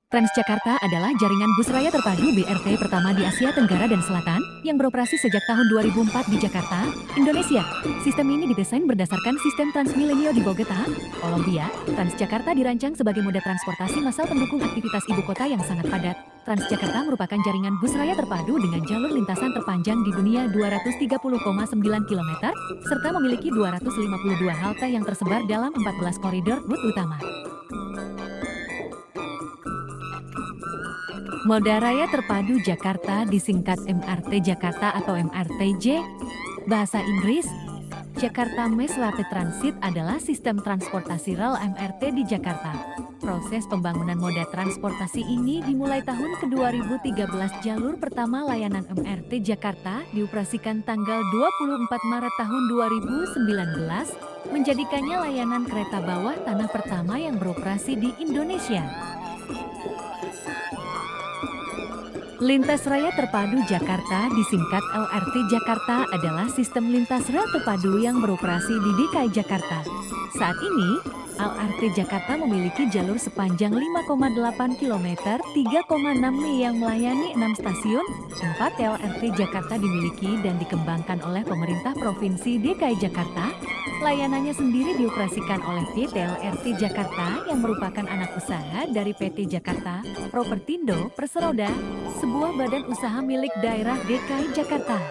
Transjakarta adalah jaringan bus raya terpadu BRT pertama di Asia Tenggara dan Selatan yang beroperasi sejak tahun 2004 di Jakarta, Indonesia. Sistem ini didesain berdasarkan sistem Transmilenio di Bogota, Kolombia. Transjakarta dirancang sebagai moda transportasi massal pendukung aktivitas ibu kota yang sangat padat. Transjakarta merupakan jaringan bus raya terpadu dengan jalur lintasan terpanjang di dunia 230,9 km, serta memiliki 252 halte yang tersebar dalam 14 koridor rute utama. Moda Raya Terpadu Jakarta disingkat MRT Jakarta atau MRTJ. Bahasa Inggris, Jakarta Mass Rapid Transit adalah sistem transportasi rel MRT di Jakarta. Proses pembangunan moda transportasi ini dimulai tahun ke-2013. Jalur pertama layanan MRT Jakarta dioperasikan tanggal 24 Maret tahun 2019, menjadikannya layanan kereta bawah tanah pertama yang beroperasi di Indonesia. Lintas Raya Terpadu Jakarta disingkat LRT Jakarta adalah sistem lintas rel terpadu yang beroperasi di DKI Jakarta. Saat ini, LRT Jakarta memiliki jalur sepanjang 5,8 km, 3,6 mil yang melayani 6 stasiun. 4 LRT Jakarta dimiliki dan dikembangkan oleh pemerintah Provinsi DKI Jakarta. Layanannya sendiri dioperasikan oleh PT LRT Jakarta yang merupakan anak usaha dari PT Jakarta Propertindo Perseroda, sebuah badan usaha milik daerah DKI Jakarta.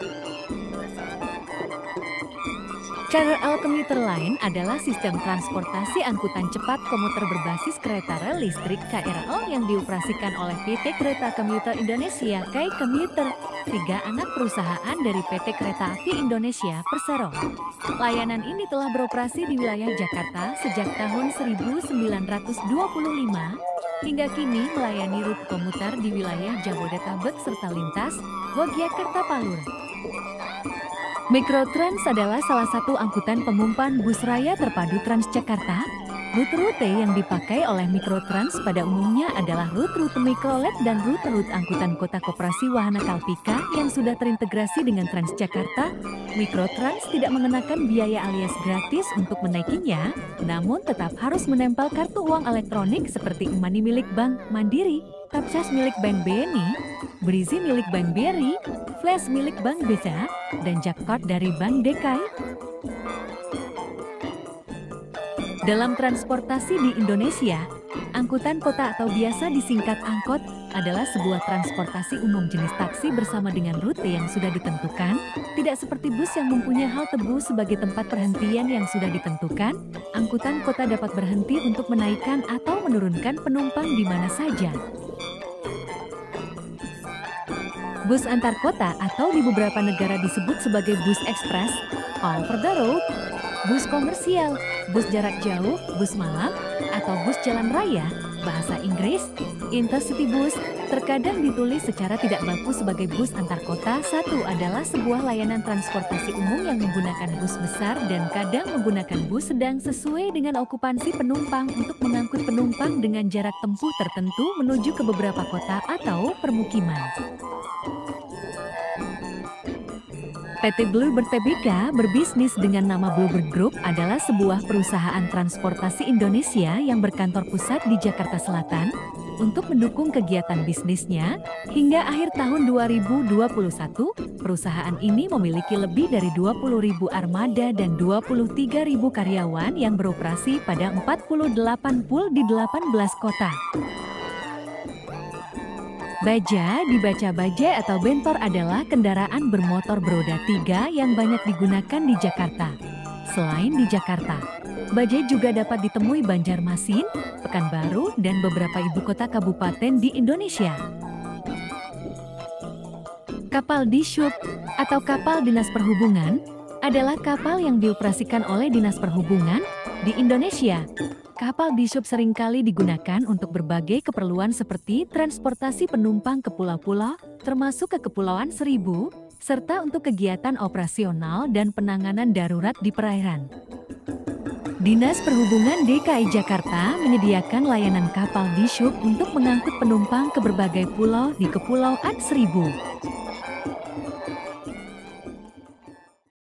KRL Komuter Line adalah sistem transportasi angkutan cepat komuter berbasis kereta rel listrik KRL yang dioperasikan oleh PT Kereta Komuter Indonesia (KAI Komuter), 3 anak perusahaan dari PT Kereta Api Indonesia Persero. Layanan ini telah beroperasi di wilayah Jakarta sejak tahun 1925, hingga kini melayani rute komuter di wilayah Jabodetabek serta lintas Yogyakarta-Palur. Mikrotrans adalah salah satu angkutan pengumpan bus raya terpadu Transjakarta. Rute-rute yang dipakai oleh Mikrotrans pada umumnya adalah rute-rute Mikrolet dan rute-rute angkutan kota koperasi wahana Kalpika yang sudah terintegrasi dengan Transjakarta. Mikrotrans tidak mengenakan biaya alias gratis untuk menaikinya, namun tetap harus menempel kartu uang elektronik seperti e-money milik Bank Mandiri, Tapsas milik Bank BNI, Brizi milik Bank BRI, Flash milik Bank BCA, dan Jakpart dari Bank DKI. Dalam transportasi di Indonesia, angkutan kota atau biasa disingkat angkot adalah sebuah transportasi umum jenis taksi bersama dengan rute yang sudah ditentukan. Tidak seperti bus yang mempunyai halte bus sebagai tempat perhentian yang sudah ditentukan, angkutan kota dapat berhenti untuk menaikkan atau menurunkan penumpang di mana saja. Bus antar kota atau di beberapa negara disebut sebagai bus ekspres, all over the road, bus komersial, bus jarak jauh, bus malam, atau bus jalan raya, bahasa Inggris, intercity bus, terkadang ditulis secara tidak baku sebagai bus antar kota. Satu adalah sebuah layanan transportasi umum yang menggunakan bus besar dan kadang menggunakan bus sedang sesuai dengan okupansi penumpang untuk mengangkut penumpang dengan jarak tempuh tertentu menuju ke beberapa kota atau permukiman. PT Bluebird Tbk berbisnis dengan nama Bluebird Group adalah sebuah perusahaan transportasi Indonesia yang berkantor pusat di Jakarta Selatan. Untuk mendukung kegiatan bisnisnya, hingga akhir tahun 2021, perusahaan ini memiliki lebih dari 20.000 armada dan 23.000 karyawan yang beroperasi pada 48 pool di 18 kota. Baja, dibaca bajai atau bentor, adalah kendaraan bermotor beroda 3 yang banyak digunakan di Jakarta. Selain di Jakarta, bajai juga dapat ditemui Banjarmasin, Pekanbaru, dan beberapa ibu kota kabupaten di Indonesia. Kapal Dishub atau kapal Dinas Perhubungan adalah kapal yang dioperasikan oleh Dinas Perhubungan di Indonesia. Kapal Dishub seringkali digunakan untuk berbagai keperluan seperti transportasi penumpang ke pulau-pulau, termasuk ke Kepulauan Seribu, serta untuk kegiatan operasional dan penanganan darurat di perairan. Dinas Perhubungan DKI Jakarta menyediakan layanan kapal Dishub untuk mengangkut penumpang ke berbagai pulau di Kepulauan Seribu.